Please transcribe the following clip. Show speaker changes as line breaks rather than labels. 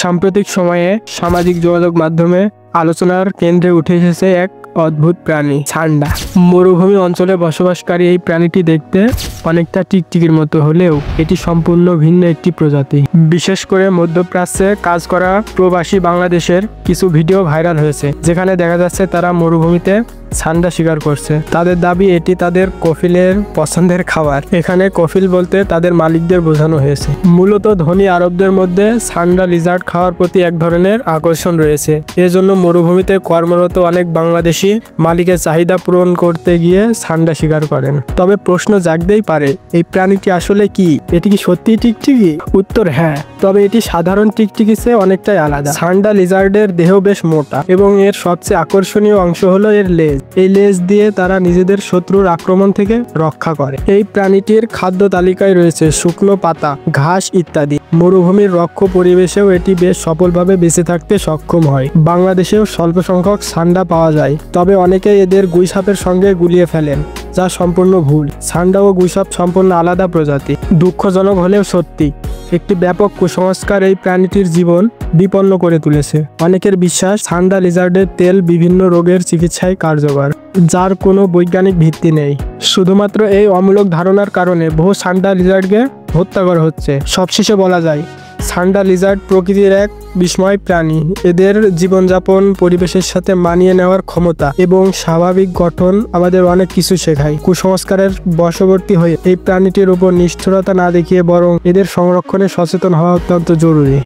সাম্প্রতিক সময়ে সামাজিক যোগাযোগ মাধ্যমে আলোচনার কেন্দ্রে উঠে এসেছে এক অদ্ভুত প্রাণী সান্ডা। মরুভূমি অঞ্চলে বসবাসকারী এই প্রাণীটি দেখতে অনেকটা টিকটিকির মতো হলেও এটি সম্পূর্ণ ভিন্ন একটি প্রজাতি। বিশেষ করে মধ্যপ্রাচ্যে কাজ করা প্রবাসী বাংলাদেশের কিছু ভিডিও ভাইরাল হয়েছে, যেখানে দেখা যাচ্ছে তারা মরুভূমিতে সান্ডা শিকার করছে। তাদের দাবি এটি তাদের কফিলের পছন্দের খাবার। এখানে কফিল বলতে তাদের মালিকদের বোঝানো হয়েছে। মূলত ধনী আরবদের মধ্যে সান্ডা লিজার্ড খাওয়ার প্রতি এক ধরনের আকর্ষণ রয়েছে। এজন্য মরুভূমিতে কর্মরত অনেক বাংলাদেশি মালিকের চাহিদা পূরণ করতে গিয়ে সান্ডা শিকার করেন। তবে প্রশ্ন জাগতেই পারে, এই প্রাণীটি আসলে কি? এটি কি সত্যিই টিকটিকি? উত্তর হ্যাঁ, তবে এটি সাধারণ টিকটিকির চেয়ে অনেকটাই আলাদা। সান্ডা লিজার্ডের দেহ বেশ মোটা এবং এর সবচেয়ে আকর্ষণীয় অংশ হলো এর লেজ। এই লেজ দিয়ে তারা নিজেদের শত্রুর আক্রমণ থেকে রক্ষা করে। এই প্রাণীটির খাদ্য তালিকায় রয়েছে শুকনো পাতা, ঘাস ইত্যাদি। মরুভূমির রক্ষ পরিবেশেও এটি বেশ সফলভাবে বেঁচে থাকতে সক্ষম হয়। বাংলাদেশেও স্বল্প সংখ্যক সান্ডা পাওয়া যায়, তবে অনেকে এদের গুইসাপের সঙ্গে গুলিয়ে ফেলেন, যা সম্পূর্ণ ভুল। সান্ডা ও গুইসাপ সম্পূর্ণ আলাদা প্রজাতি। দুঃখজনক হলেও সত্যি, একটি ব্যাপক কুসংস্কার এই প্রাণীটির জীবন বিপন্ন করে তুলেছে। অনেকের বিশ্বাস সান্ডা লিজার্ডের তেল বিভিন্ন রোগের চিকিৎসায় কার্যকর, যার কোনো বৈজ্ঞানিক ভিত্তি নেই। শুধুমাত্র এই অমূলক ধারণার কারণে বহু সান্ডা লিজার্ডকে হত্যা করা হচ্ছে। সবশেষে বলা যায়, সান্ডা লিজার্ড প্রকৃতির এক বিস্ময় প্রাণী। এদের জীবনযাপন, পরিবেশের সাথে মানিয়ে নেওয়ার ক্ষমতা এবং স্বাভাবিক গঠন আমাদের অনেক কিছু শেখায়। কুসংস্কারের বশবর্তী হয়ে এই প্রাণীটির উপর নিষ্ঠুরতা না দেখিয়ে বরং এদের সংরক্ষণে সচেতন হওয়া অত্যন্ত জরুরি।